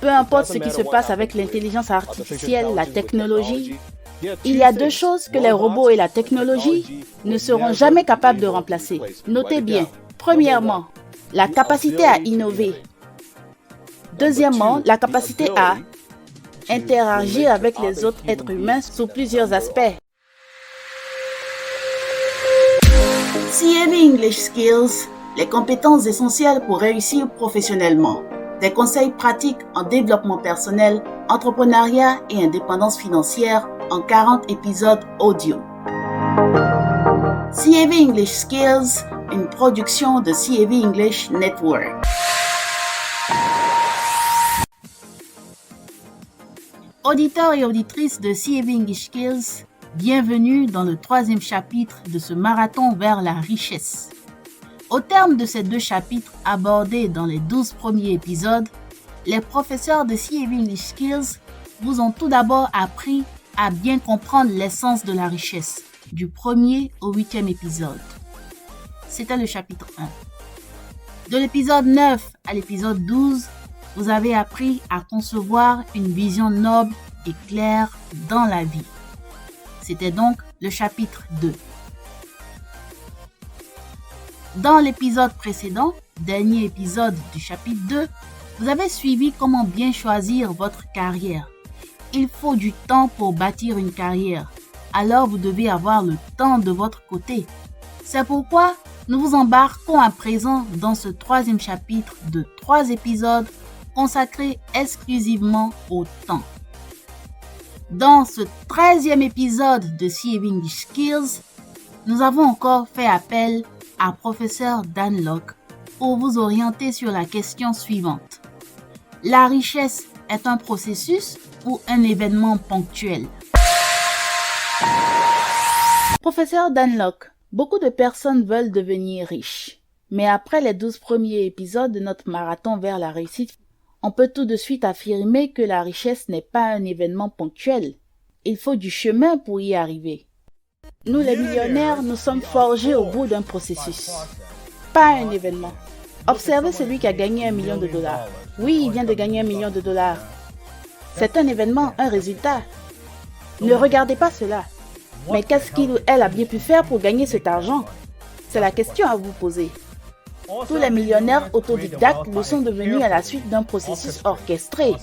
Peu importe ce qui se passe avec l'intelligence artificielle, la technologie, il y a deux choses que les robots et la technologie ne seront jamais capables de remplacer. Notez bien. Premièrement, la capacité à innover. Deuxièmement, la capacité à interagir avec les autres êtres humains sous plusieurs aspects. CAV English Skills, les compétences essentielles pour réussir professionnellement. Des conseils pratiques en développement personnel, entrepreneuriat et indépendance financière en 40 épisodes audio. CAV English Skills, une production de CAV English Network. Auditeurs et auditrices de CAV English Skills, bienvenue dans le 3e chapitre de ce marathon vers la richesse. Au terme de ces 2 chapitres abordés dans les 12 premiers épisodes, les professeurs de CAV English Skills vous ont tout d'abord appris à bien comprendre l'essence de la richesse, du 1er au 8e épisode. C'était le chapitre 1. De l'épisode 9 à l'épisode 12, vous avez appris à concevoir une vision noble et claire dans la vie. C'était donc le chapitre 2. Dans l'épisode précédent, dernier épisode du chapitre 2, vous avez suivi comment bien choisir votre carrière. Il faut du temps pour bâtir une carrière, alors vous devez avoir le temps de votre côté. C'est pourquoi nous vous embarquons à présent dans ce 3e chapitre de 3 épisodes consacrés exclusivement au temps. Dans ce 13e épisode de CAV English Skills, nous avons encore fait appel à Professeur Dan Lok pour vous orienter sur la question suivante. La richesse est un processus ou un événement ponctuel? Professeur Dan Lok, beaucoup de personnes veulent devenir riches. Mais après les 12 premiers épisodes de notre marathon vers la réussite, on peut tout de suite affirmer que la richesse n'est pas un événement ponctuel. Il faut du chemin pour y arriver. Nous les millionnaires, nous sommes forgés au bout d'un processus, pas un événement. Observez celui qui a gagné $1 million. Oui, il vient de gagner $1 million. C'est un événement, un résultat. Ne regardez pas cela. Mais qu'est-ce qu'il ou elle a bien pu faire pour gagner cet argent? C'est la question à vous poser. Tous les millionnaires autodidactes le sont devenus à la suite d'un processus orchestré.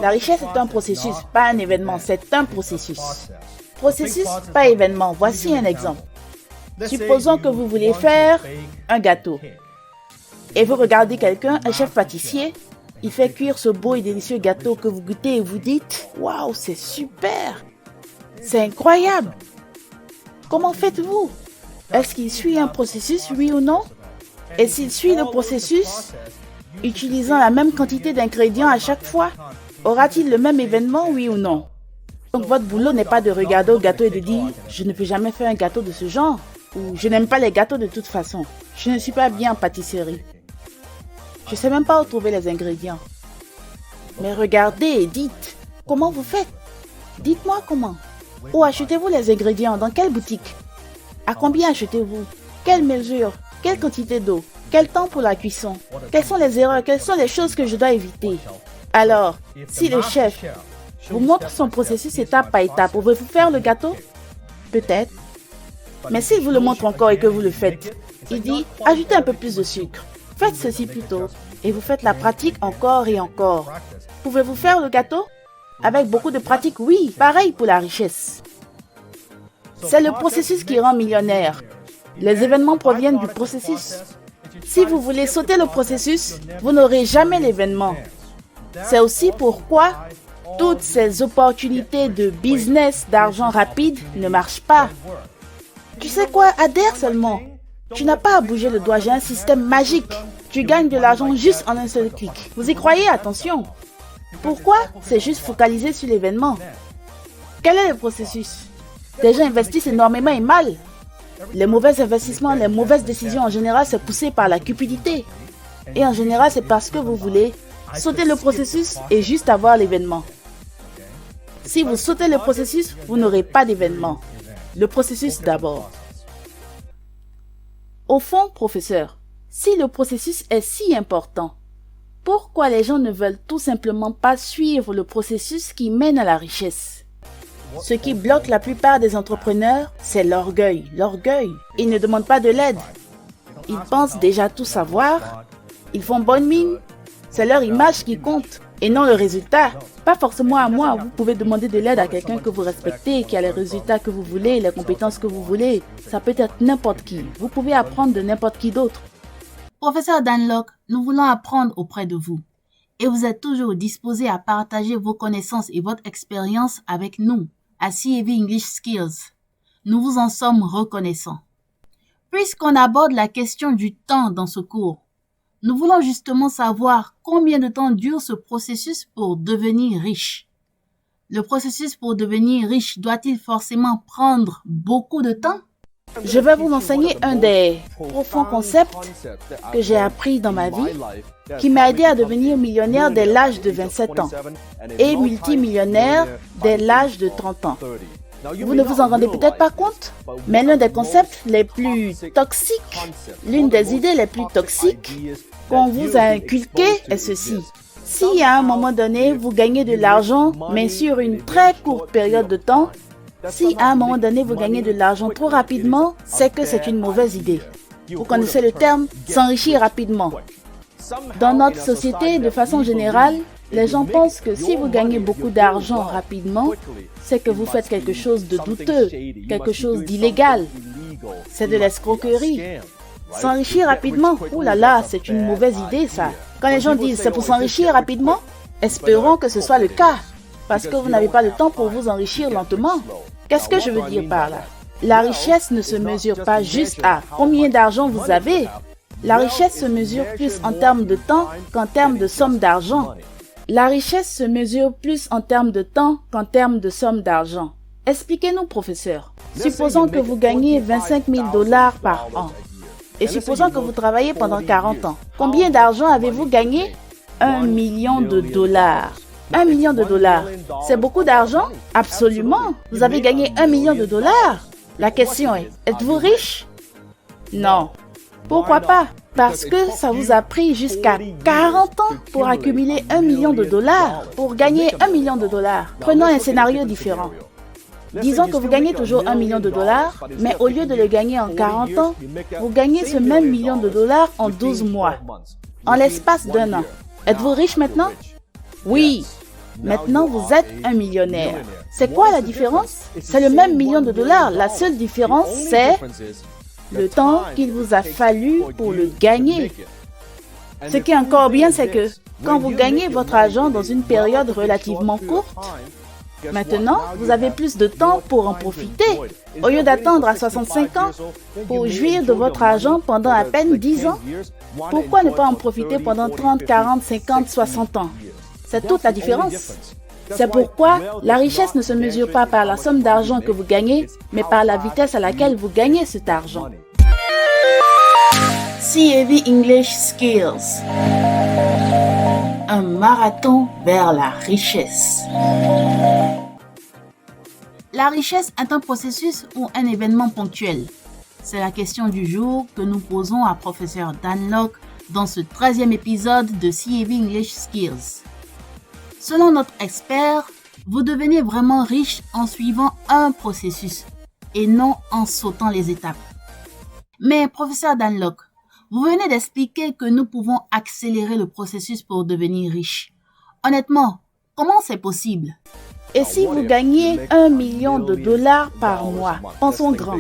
La richesse est un processus, pas un événement, c'est un processus. Processus, pas événement. Voici un exemple. Supposons que vous voulez faire un gâteau. Et vous regardez quelqu'un, un chef pâtissier, il fait cuire ce beau et délicieux gâteau que vous goûtez et vous dites « Waouh, c'est super! C'est incroyable! » Comment faites-vous? Est-ce qu'il suit un processus, oui ou non? Et s'il suit le processus, utilisant la même quantité d'ingrédients à chaque fois, aura-t-il le même événement, oui ou non? Donc votre boulot n'est pas de regarder au gâteau et de dire « Je ne peux jamais faire un gâteau de ce genre » ou « Je n'aime pas les gâteaux de toute façon. Je ne suis pas bien en pâtisserie. Je ne sais même pas où trouver les ingrédients. » Mais regardez et dites « Comment vous faites? Dites-moi comment. Où achetez-vous les ingrédients? Dans quelle boutique? À combien achetez-vous? Quelle mesure? Quelle quantité d'eau? Quel temps pour la cuisson? Quelles sont les erreurs? Quelles sont les choses que je dois éviter? » Alors, si le chef vous montre son processus étape par étape, pouvez-vous faire le gâteau? Peut-être. Mais s'il vous le montre encore et que vous le faites, il dit « Ajoutez un peu plus de sucre. Faites ceci plutôt. » Et vous faites la pratique encore et encore. Pouvez-vous faire le gâteau? Avec beaucoup de pratique, oui. Pareil pour la richesse. C'est le processus qui rend millionnaire. Les événements proviennent du processus. Si vous voulez sauter le processus, vous n'aurez jamais l'événement. C'est aussi pourquoi toutes ces opportunités de business, d'argent rapide ne marchent pas. Tu sais quoi? Adhère seulement. Tu n'as pas à bouger le doigt, j'ai un système magique. Tu gagnes de l'argent juste en un seul clic. Vous y croyez? Attention. Pourquoi? C'est juste focaliser sur l'événement. Quel est le processus? Des gens investissent énormément et mal. Les mauvais investissements, les mauvaises décisions en général, c'est poussé par la cupidité. Et en général, c'est parce que vous voulez sauter le processus et juste avoir l'événement. Si vous sautez le processus, vous n'aurez pas d'événement. Le processus d'abord. Au fond, professeur, si le processus est si important, Pourquoi les gens ne veulent tout simplement pas suivre le processus qui mène à la richesse? Ce qui bloque la plupart des entrepreneurs, c'est l'orgueil. L'orgueil. Ils ne demandent pas de l'aide. Ils pensent déjà tout savoir. Ils font bonne mine. C'est leur image qui compte et non le résultat. Pas forcément à moi. Vous pouvez demander de l'aide à quelqu'un que vous respectez, qui a les résultats que vous voulez, les compétences que vous voulez. Ça peut être n'importe qui. Vous pouvez apprendre de n'importe qui d'autre. Professeur Dan Lok, nous voulons apprendre auprès de vous. Et vous êtes toujours disposé à partager vos connaissances et votre expérience avec nous à CAV English Skills. Nous vous en sommes reconnaissants. Puisqu'on aborde la question du temps dans ce cours, nous voulons justement savoir combien de temps dure ce processus pour devenir riche. Le processus pour devenir riche doit-il forcément prendre beaucoup de temps? Je vais vous enseigner un des profonds concepts que j'ai appris dans ma vie qui m'a aidé à devenir millionnaire dès l'âge de 27 ans et multimillionnaire dès l'âge de 30 ans. Vous ne vous en rendez peut-être pas compte, mais l'un des concepts les plus toxiques, l'une des idées les plus toxiques qu'on vous a inculquées est ceci. Si à un moment donné, vous gagnez de l'argent, mais sur une très courte période de temps, si à un moment donné, vous gagnez de l'argent trop rapidement, c'est que c'est une mauvaise idée. Vous connaissez le terme « s'enrichir rapidement ». Dans notre société, de façon générale, les gens pensent que si vous gagnez beaucoup d'argent rapidement, c'est que vous faites quelque chose de douteux, quelque chose d'illégal. C'est de l'escroquerie. S'enrichir rapidement, ouh là là, c'est une mauvaise idée ça. Quand les gens disent « c'est pour s'enrichir rapidement », espérons que ce soit le cas. Parce que vous n'avez pas le temps pour vous enrichir lentement. Qu'est-ce que je veux dire par là? La richesse ne se mesure pas juste à combien d'argent vous avez. La richesse se mesure plus en termes de temps qu'en termes de somme d'argent. La richesse se mesure plus en termes de temps qu'en termes de somme d'argent. Expliquez-nous, professeur. Supposons que vous gagnez 25 000 $ par an. Et supposons que vous travaillez pendant 40 ans. Combien d'argent avez-vous gagné? 1 million de dollars. 1 million de dollars. C'est beaucoup d'argent? Absolument. Vous avez gagné 1 million de dollars. La question est, êtes-vous riche? Non. Pourquoi pas? Parce que ça vous a pris jusqu'à 40 ans pour accumuler 1 million de dollars, pour gagner 1 million de dollars. Prenons un scénario différent. Disons que vous gagnez toujours 1 million de dollars, mais au lieu de le gagner en 40 ans, vous gagnez ce même million de dollars en 12 mois, en l'espace d'1 an. Êtes-vous riche maintenant? Oui. Maintenant, vous êtes un millionnaire. C'est quoi la différence? C'est le même million de dollars. La seule différence, c'est le temps qu'il vous a fallu pour le gagner. Ce qui est encore bien, c'est que quand vous gagnez votre argent dans une période relativement courte, maintenant, vous avez plus de temps pour en profiter. Au lieu d'attendre à 65 ans pour jouir de votre argent pendant à peine 10 ans, pourquoi ne pas en profiter pendant 30, 40, 50, 60 ans? C'est toute la différence. C'est pourquoi la richesse ne se mesure pas par la somme d'argent que vous gagnez, mais par la vitesse à laquelle vous gagnez cet argent. CAV English Skills. Un marathon vers la richesse. La richesse est un processus ou un événement ponctuel. C'est la question du jour que nous posons à professeur Dan Lok dans ce 13e épisode de CAV English Skills. Selon notre expert, vous devenez vraiment riche en suivant un processus et non en sautant les étapes. Mais professeur Dan Lok, vous venez d'expliquer que nous pouvons accélérer le processus pour devenir riche. Honnêtement, comment c'est possible? Et si vous gagnez 1 million de dollars par mois, pensons grand,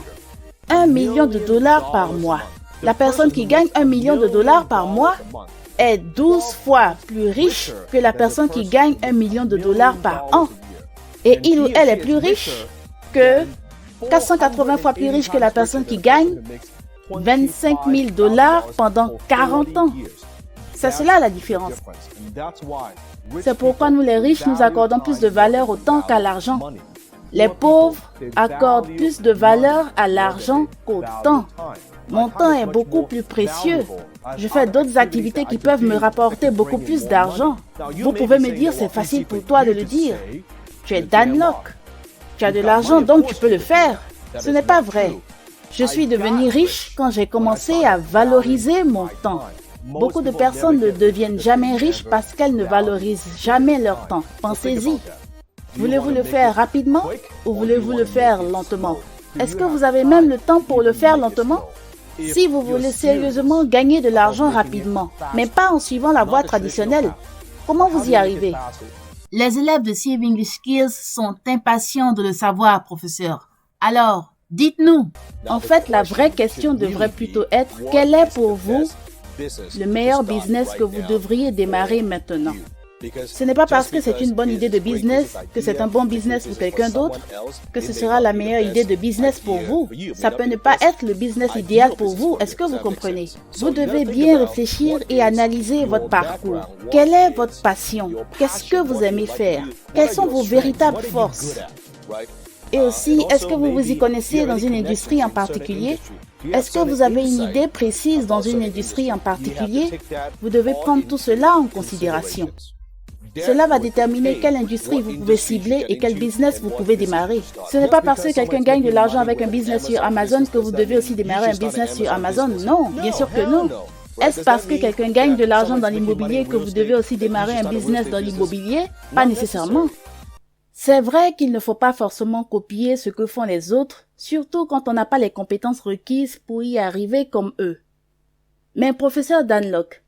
1 million de dollars par mois. La personne qui gagne 1 million de dollars par mois est 12 fois plus riche que la personne qui gagne 1 million de dollars par an. Et il ou elle est plus riche que 480 fois plus riche que la personne qui gagne 25 000 $ pendant 40 ans. C'est cela la différence. C'est pourquoi nous les riches, nous accordons plus de valeur au temps qu'à l'argent. Les pauvres accordent plus de valeur à l'argent qu'au temps. Mon temps est beaucoup plus précieux. Je fais d'autres activités qui peuvent me rapporter beaucoup plus d'argent. Vous pouvez me dire, c'est facile pour toi de le dire. Tu es Dan Lok. Tu as de l'argent, donc tu peux le faire. Ce n'est pas vrai. Je suis devenu riche quand j'ai commencé à valoriser mon temps. Beaucoup de personnes ne deviennent jamais riches parce qu'elles ne valorisent jamais leur temps. Pensez-y. Voulez-vous le faire rapidement ou voulez-vous le faire lentement? Est-ce que vous avez même le temps pour le faire lentement? Si vous voulez sérieusement gagner de l'argent rapidement, mais pas en suivant la voie traditionnelle, comment vous y arrivez? Les élèves de CF English Skills sont impatients de le savoir, professeur. Alors, dites-nous. En fait, la vraie question devrait plutôt être, quel est pour vous le meilleur business que vous devriez démarrer maintenant? Ce n'est pas parce que c'est une bonne idée de business, que c'est un bon business pour quelqu'un d'autre, que ce sera la meilleure idée de business pour vous. Ça peut ne pas être le business idéal pour vous, est-ce que vous comprenez? Vous devez bien réfléchir et analyser votre parcours. Quelle est votre passion? Qu'est-ce que vous aimez faire? Quelles sont vos véritables forces? Et aussi, est-ce que vous vous y connaissez dans une industrie en particulier? Est-ce que vous avez une idée précise dans une industrie en particulier? Vous devez prendre tout cela en considération. Cela va déterminer quelle industrie vous pouvez cibler et quel business vous pouvez démarrer. Ce n'est pas parce que quelqu'un gagne de l'argent avec un business sur Amazon que vous devez aussi démarrer un business sur Amazon. Non, bien sûr que non. Est-ce parce que quelqu'un gagne de l'argent dans l'immobilier que vous devez aussi démarrer un business dans l'immobilier? Pas nécessairement. C'est vrai qu'il ne faut pas forcément copier ce que font les autres, surtout quand on n'a pas les compétences requises pour y arriver comme eux. Mais professeur Dunlock,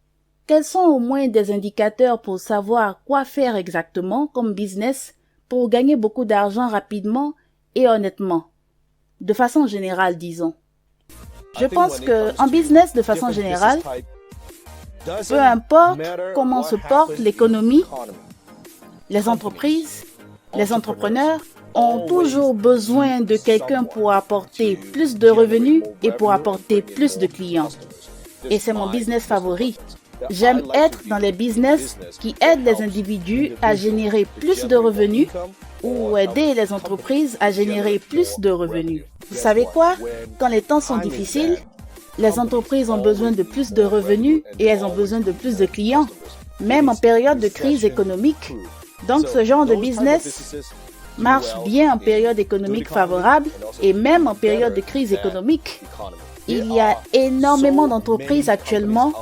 quels sont au moins des indicateurs pour savoir quoi faire exactement comme business pour gagner beaucoup d'argent rapidement et honnêtement? De façon générale, disons. Je pense que en business, de façon générale, peu importe comment se porte l'économie, les entreprises, les entrepreneurs ont toujours besoin de quelqu'un pour apporter plus de revenus et pour apporter plus de clients. Et c'est mon business favori. J'aime être dans les business qui aident les individus à générer plus de revenus ou aider les entreprises à générer plus de revenus. Vous savez quoi? Quand les temps sont difficiles, les entreprises ont besoin de plus de revenus et elles ont besoin de plus de clients, même en période de crise économique. Donc ce genre de business marche bien en période économique favorable et même en période de crise économique. Il y a énormément d'entreprises actuellement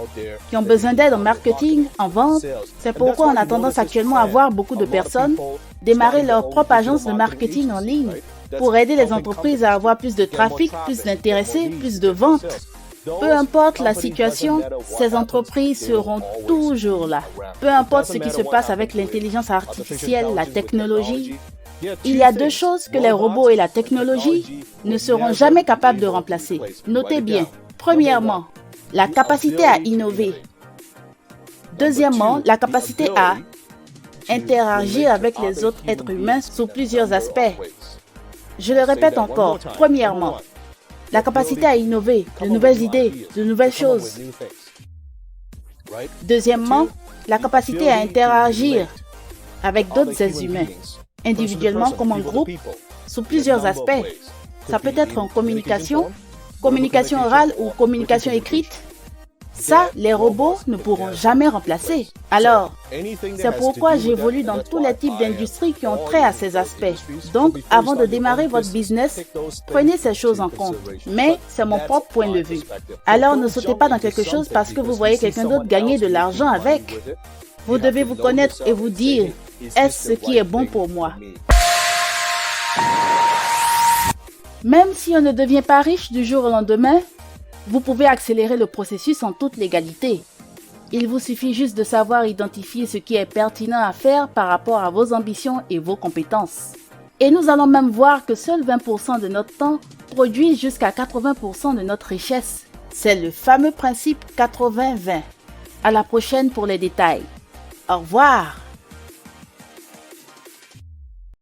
qui ont besoin d'aide en marketing, en vente. C'est pourquoi on a tendance actuellement à voir beaucoup de personnes démarrer leur propre agence de marketing en ligne pour aider les entreprises à avoir plus de trafic, plus d'intéressés, plus de ventes. Peu importe la situation, ces entreprises seront toujours là. Peu importe ce qui se passe avec l'intelligence artificielle, la technologie. Il y a deux choses que les robots et la technologie ne seront jamais capables de remplacer. Notez bien. Premièrement, la capacité à innover. Deuxièmement, la capacité à interagir avec les autres êtres humains sous plusieurs aspects. Je le répète encore. Premièrement, la capacité à innover, de nouvelles idées, de nouvelles choses. Deuxièmement, la capacité à interagir avec d'autres êtres humains, individuellement comme en groupe, sous plusieurs aspects. Ça peut être en communication, communication orale ou communication écrite. Ça, les robots ne pourront jamais remplacer. Alors, c'est pourquoi j'évolue dans tous les types d'industries qui ont trait à ces aspects. Donc, avant de démarrer votre business, prenez ces choses en compte. Mais c'est mon propre point de vue. Alors, ne sautez pas dans quelque chose parce que vous voyez quelqu'un d'autre gagner de l'argent avec. Vous devez vous connaître et vous dire, est-ce ce qui est bon pour moi? Même si on ne devient pas riche du jour au lendemain, vous pouvez accélérer le processus en toute légalité. Il vous suffit juste de savoir identifier ce qui est pertinent à faire par rapport à vos ambitions et vos compétences. Et nous allons même voir que seuls 20% de notre temps produisent jusqu'à 80% de notre richesse. C'est le fameux principe 80-20. À la prochaine pour les détails. Au revoir!